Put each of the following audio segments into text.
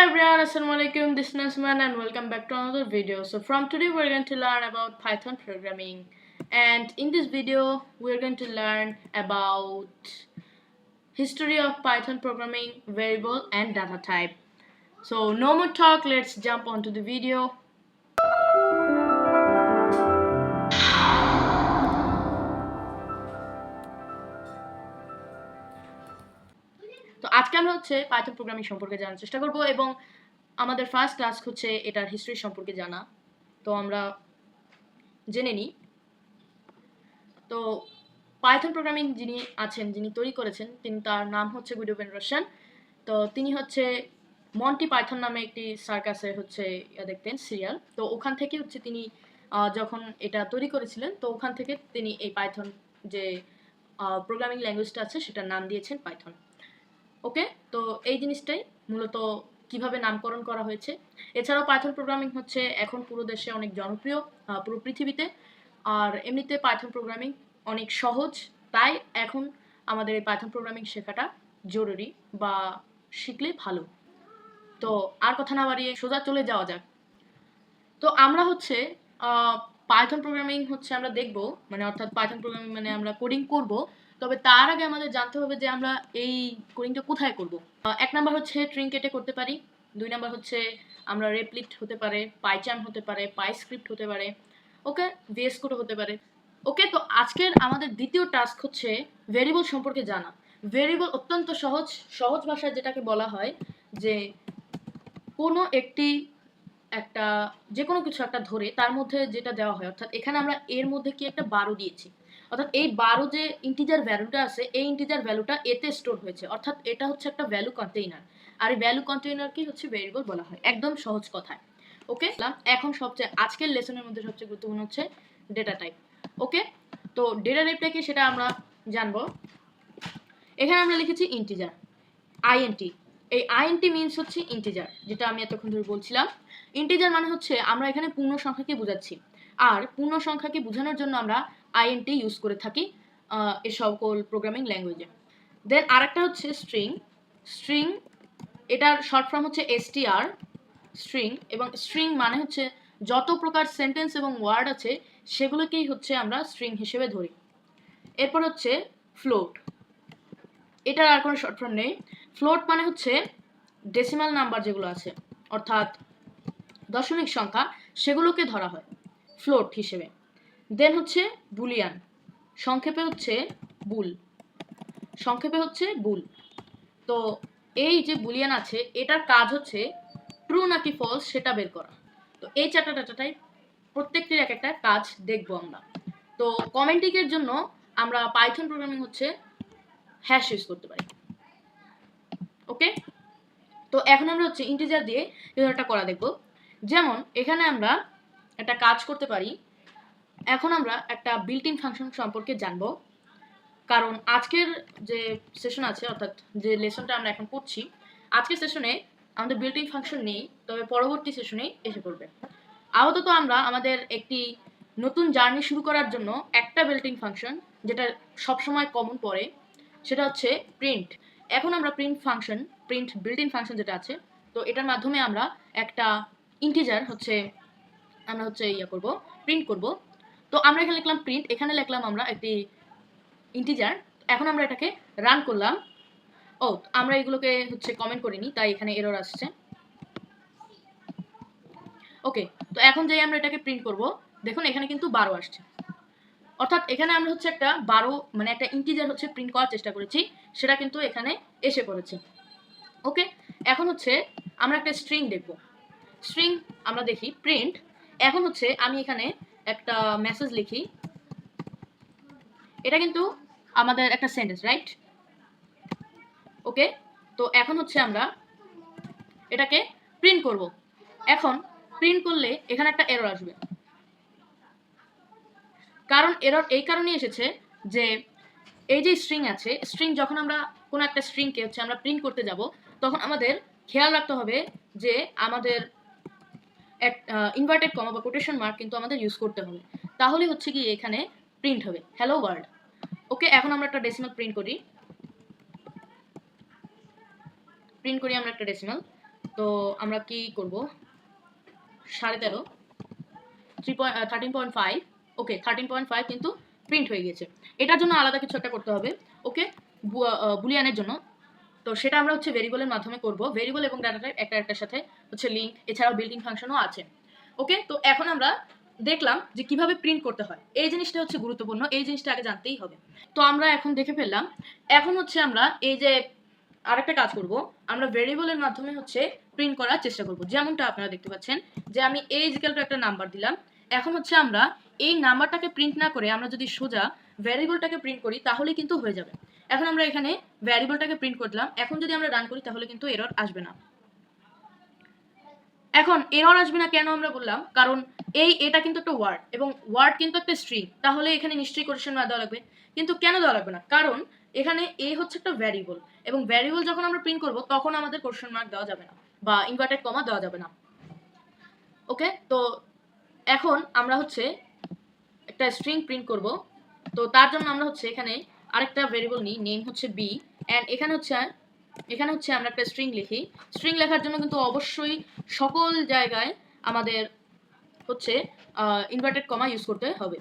everyone, Assalamualaikum. This is Nasman and welcome back to another video. So from today we're going to learn about Python programming, and in this video we're going to learn about history of Python programming, variable and data type. So no more talk, let's jump onto the video. তো আজকে আমরা হচ্ছে Python programming সম্পর্কে জানার চেষ্টা করব এবং আমাদের ফার্স্ট টাস্ক হচ্ছে এটার হিস্ট্রি সম্পর্কে জানা। তো আমরা জেনে নিই। তো পাইথন প্রোগ্রামিং যিনি তৈরি করেছেন তার নাম হচ্ছে গুইডো রোশন। তো তিনি হচ্ছে মন্টি পাইথন নামে একটি সার্কাসে হচ্ছে দেখতেন সিরিয়াল। তো ওখান থেকে হচ্ছে তিনি যখন এটা তৈরি করেছিলেন তো ওখান থেকে তিনি এই পাইথন যে প্রোগ্রামিং ল্যাঙ্গুয়েজটা আছে সেটার নাম দিয়েছেন পাইথন। ওকে, তো এই জিনিসটাই মূলত কিভাবে নামকরণ করা হয়েছে। এছাড়াও পাইথন প্রোগ্রামিং হচ্ছে এখন পুরো দেশে অনেক জনপ্রিয়, পুরো পৃথিবীতে। আর এমনিতে পাইথন প্রোগ্রামিং অনেক সহজ, তাই এখন আমাদের এই পাইথন প্রোগ্রামিং শেখাটা জরুরি বা শিখলে ভালো। তো আর কথা না বাড়িয়ে সোজা চলে যাওয়া যাক। তো আমরা হচ্ছে পাইথন প্রোগ্রামিং হচ্ছে আমরা দেখব, মানে অর্থাৎ পাইথন প্রোগ্রামিং মানে আমরা কোডিং করব। তবে তার আগে আমাদের জানতে হবে যে আমরা এই কোডিংটা কোথায় করব। এক নাম্বার হচ্ছে ট্রিনকেটে করতে পারি, দুই নাম্বার হচ্ছে আমরা রেপ্লিট হতে পারে, পাইচার্ম হতে পারে, পাইস্ক্রিপ্ট হতে পারে, ওকে, ভিএস কোড হতে পারে। ওকে, তো আজকের আমাদের দ্বিতীয় টাস্ক হচ্ছে ভেরিয়েবল সম্পর্কে জানা। ভেরিয়েবল অত্যন্ত সহজ ভাষায় যেটাকে বলা হয় যে কোনো একটা যে কোনো কিছু একটা ধরে তার মধ্যে যেটা দেওয়া হয়, অর্থাৎ এখানে আমরা এর মধ্যে কি একটা 12 দিয়েছি, অর্থাৎ এই 12 যে ইন্টিজার ভ্যালুটা আছে এই ইন্টিজার ভ্যালুটা এতে স্টোর হয়েছে, অর্থাৎ এটা হচ্ছে একটা ভ্যালু কন্টেইনার। আর এই ভ্যালু কন্টেইনারকে হচ্ছে ভেরিয়েবল বলা হয়, একদম সহজ কথায়। ওকে, এখন আজকের লেসনের মধ্যে সবচেয়ে গুরুত্বপূর্ণ হচ্ছে ডেটা টাইপ। ওকে, তো ডেটা টাইপটা কি সেটা আমরা জানবো। এখানে আমরা লিখেছি ইন্টিজার, আইএনটি। এই আইএনটি মিনস হচ্ছে ইন্টিজার, যেটা আমি এতক্ষণ ধরে বলছিলাম। ইন্টিজার মানে হচ্ছে আমরা এখানে পূর্ণ সংখ্যাকে বোঝাচ্ছি, আর পূর্ণ সংখ্যাকে বোঝানোর জন্য আমরা আইএনটি ইউজ করে থাকি এই সকল প্রোগ্রামিং ল্যাঙ্গুয়েজে। দেন আরেকটা হচ্ছে স্ট্রিং, এটার শর্ট ফর্ম হচ্ছে এসটিআর, স্ট্রিং। এবং স্ট্রিং মানে হচ্ছে যত প্রকার সেন্টেন্স এবং ওয়ার্ড আছে সেগুলোকেই হচ্ছে আমরা স্ট্রিং হিসেবে ধরি। এরপর হচ্ছে ফ্লোট, এটার আর কোনো শর্ট ফর্ম নেই। ফ্লোট মানে হচ্ছে ডেসিমাল নাম্বার যেগুলো আছে, অর্থাৎ দশমিক সংখ্যা, সেগুলোকে ধরা হয় ফ্লোট হিসেবে। দেন হচ্ছে বুলিয়ান, সংক্ষেপে হচ্ছে বুল। তো এই যে বুলিয়ান আছে এটার কাজ হচ্ছে ট্রু নাকি ফলস সেটা বের করা। তো এই চারটা ডাটা টাইপ প্রত্যেকটির এক একটা কাজ দেখবো আমরা। তো কমেন্টিংয়ের জন্য আমরা পাইথন প্রোগ্রামিং হচ্ছে হ্যাশ ইউজ করতে পারি। ওকে, তো এখন আমরা হচ্ছে ইন্টিজার দিয়ে একটা করা দেখব। যেমন এখানে আমরা একটা কাজ করতে পারি। এখন আমরা একটা বিল্ট ইন ফাংশন সম্পর্কে জানবো, কারণ আজকের যে সেশন আছে, অর্থাৎ যে লেসনটা আমরা এখন পড়ছি, আজকের সেশনে আমাদের বিল্ট ইন ফাংশন নেই, তবে পরবর্তী সেশনে এসে পড়বে। আপাতত আমরা আমাদের একটি নতুন জার্নি শুরু করার জন্য একটা বিল্ট ইন ফাংশন যেটা সবসময় কমন পড়ে সেটা হচ্ছে প্রিন্ট। এখন আমরা প্রিন্ট বিল্ট ইন ফাংশন যেটা আছে, তো এটার মাধ্যমে আমরা একটা ইন্টিজার প্রিন্ট করব। তো আমরা এখানে লিখলাম প্রিন্ট, এখানে লিখলাম আমরা একটি ইন্টিজার। এখন আমরা এটাকে রান করলাম। আমরা এগুলোকে হচ্ছে কমেন্ট করিনি, তাই এখানে এরর আসছে। ওকে, তো এখন যেই আমরা এটাকে প্রিন্ট করব, দেখুন এখানে কিন্তু 12 আসছে, অর্থাৎ এখানে আমরা হচ্ছে একটা 12 মানে একটা ইন্টিজার হচ্ছে প্রিন্ট করার চেষ্টা করেছি, সেটা কিন্তু এখানে এসে পড়েছে। ওকে, এখন হচ্ছে আমরা একটা স্ট্রিং দেখব। স্ট্রিং আমরা দেখি প্রিন্ট। এখন হচ্ছে আমি এখানে একটা মেসেজ লিখি, এটা কিন্তু আমাদের একটা সেন্টেন্স, রাইট? ওকে, তো এখন হচ্ছে আমরা এটাকে প্রিন্ট করব। এখন প্রিন্ট করলে এখানে একটা এরর আসবে, কারণ এরর এই কারণেই এসেছে যে এই যে স্ট্রিং আছে, স্ট্রিং যখন আমরা কোনো একটা স্ট্রিংকে হচ্ছে আমরা প্রিন্ট করতে যাব, তখন আমাদের খেয়াল রাখতে হবে যে আমাদের ইনভার্টেড কমা বা কোটেশন মার্ক কিন্তু আমাদের ইউজ করতে হবে, তাহলে হচ্ছে কি এখানে প্রিন্ট হবে হ্যালো ওয়ার্ল্ড। ওকে, এখন আমরা একটা ডেসিমাল প্রিন্ট করি আমরা একটা ডেসিমাল। তো আমরা কি করব, 13.5 13.5, ওকে 13.5 কিন্তু প্রিন্ট হয়ে গেছে। এটার জন্য আলাদা কিছু একটা করতে হবে, ওকে, বুলিয়ানের জন্য। তো সেটা আমরা হচ্ছে ভেরিয়েবলের মাধ্যমে করব। ভেরিয়েবল এবং ডাটা টাইপ একটা একটার সাথে হচ্ছে লিঙ্ক, এছাড়াও বিল্ট ইন ফাংশনও আছে। ওকে, তো এখন আমরা দেখলাম যে কিভাবে প্রিন্ট করতে হয়, এই জিনিসটা হচ্ছে গুরুত্বপূর্ণ, এই জিনিসটা আগে জানতেই হবে। তো আমরা এখন দেখে ফেললাম। এখন হচ্ছে আমরা এই যে আরেকটা কাজ করব, আমরা ভেরিয়েবলের মাধ্যমে হচ্ছে প্রিন্ট করার চেষ্টা করব। যেমনটা আপনারা দেখতে পাচ্ছেন যে আমি a = একটা নাম্বার দিলাম। এখন হচ্ছে আমরা এই নাম্বারটাকে প্রিন্ট না করে আমরা যদি সোজা ভ্যারিয়েবলটাকে প্রিন্ট করি তাহলে কিন্তু হয়ে যাবে। এখন আমরা এখানে ভ্যারিয়েবলটাকে প্রিন্ট করলাম, এখন যদি আমরা রান করি তাহলে কিন্তু এরর আসবে না। এখন এরর আসবে না কেন আমরা বললাম, কারণ এটা কিন্তু একটা ওয়ার্ড এবং ওয়ার্ড কিন্তু একটা স্ট্রিং, তাহলে এখানে নিশ্চয়ই কোটেশন মার্ক দেওয়া লাগবে। কিন্তু কেন দেওয়া লাগবে না, কারণ এখানে হচ্ছে একটা ভ্যারিয়েবল, এবং ভ্যারিয়েবল যখন আমরা প্রিন্ট করব তখন আমাদের কোটেশন মার্ক দেওয়া যাবে না বা ইনভার্টেড কমা দেওয়া যাবে না। ওকে, তো এখন আমরা হচ্ছে একটা স্ট্রিং প্রিন্ট করব। তো তার জন্য আমরা হচ্ছে এখানে আরেকটা ভেরিয়েবল নিই, নেম হচ্ছে b, এন্ড এখানে হচ্ছে আমরা একটা স্ট্রিং লিখি। স্ট্রিং লেখার জন্য কিন্তু অবশ্যই সকল জায়গায় আমাদের হচ্ছে ইনভার্টেড কমা ইউজ করতে হবে।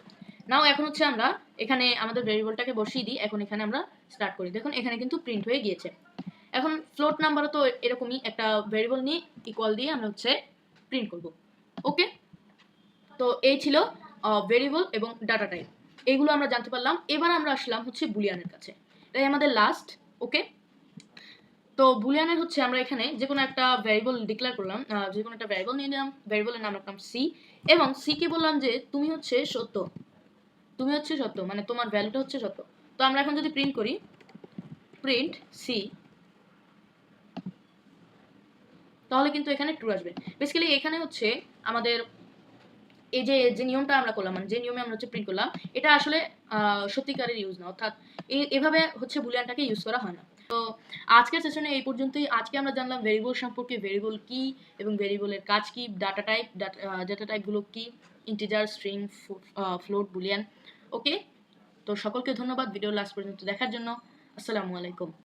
নাও এখন হচ্ছে আমরা এখানে আমাদের ভেরিয়েবলটাকে বসিয়ে দিই। এখন এখানে আমরা স্টার্ট করি, দেখুন এখানে কিন্তু প্রিন্ট হয়ে গিয়েছে। এখন ফ্লোট নাম্বারও তো এরকমই, একটা ভেরিয়েবল নিয়ে ইকুয়াল দিয়ে আমরা হচ্ছে প্রিন্ট করব। ওকে, তো এই ছিল ভেরিয়েবল এবং ডাটা টাইপ, এইগুলো আমরা জানতে পারলাম। এবার আমরা আসলাম হচ্ছে বুলিয়ানের কাছে, এটাই আমাদের লাস্ট। ওকে, তো বুলিয়ানের হচ্ছে আমরা এখানে যে কোনো একটা ভ্যারিয়েবল ডিক্লেয়ার করলাম, যে কোনো একটা ভ্যারিয়েবল নিয়ে নিলাম, ভ্যারিয়েবলের নাম রাখলাম সি, এবং সি কে বললাম যে তুমি হচ্ছে সত্য, মানে তোমার ভ্যালুটা হচ্ছে সত্য। তো আমরা এখন যদি প্রিন্ট করি, প্রিন্ট সি, তাহলে কিন্তু এখানে ট্রু আসবে। বেসিক্যালি এখানে হচ্ছে আমাদের এই যে নিয়মটা আমরা করলাম, মানে যে নিয়মে আমরা হচ্ছে প্রিন্ট করলাম, এটা আসলে সত্যিকারের ইউজ না, অর্থাৎ এভাবে হচ্ছে বুলিয়ানটাকে ইউজ করা হয় না। তো আজকের সেশনে এই পর্যন্তই। আজকে আমরা জানলাম ভেরিয়েবল সম্পর্কে, ভেরিয়েবল কি এবং ভেরিয়েবলের কাজ কি, ডাটা টাইপগুলো কি, ইন্টিজার, স্ট্রিং, ফ্লোট, বুলিয়ান। ওকে, তো সকলকে ধন্যবাদ ভিডিও লাস্ট পর্যন্ত দেখার জন্য। আসসালামু আলাইকুম।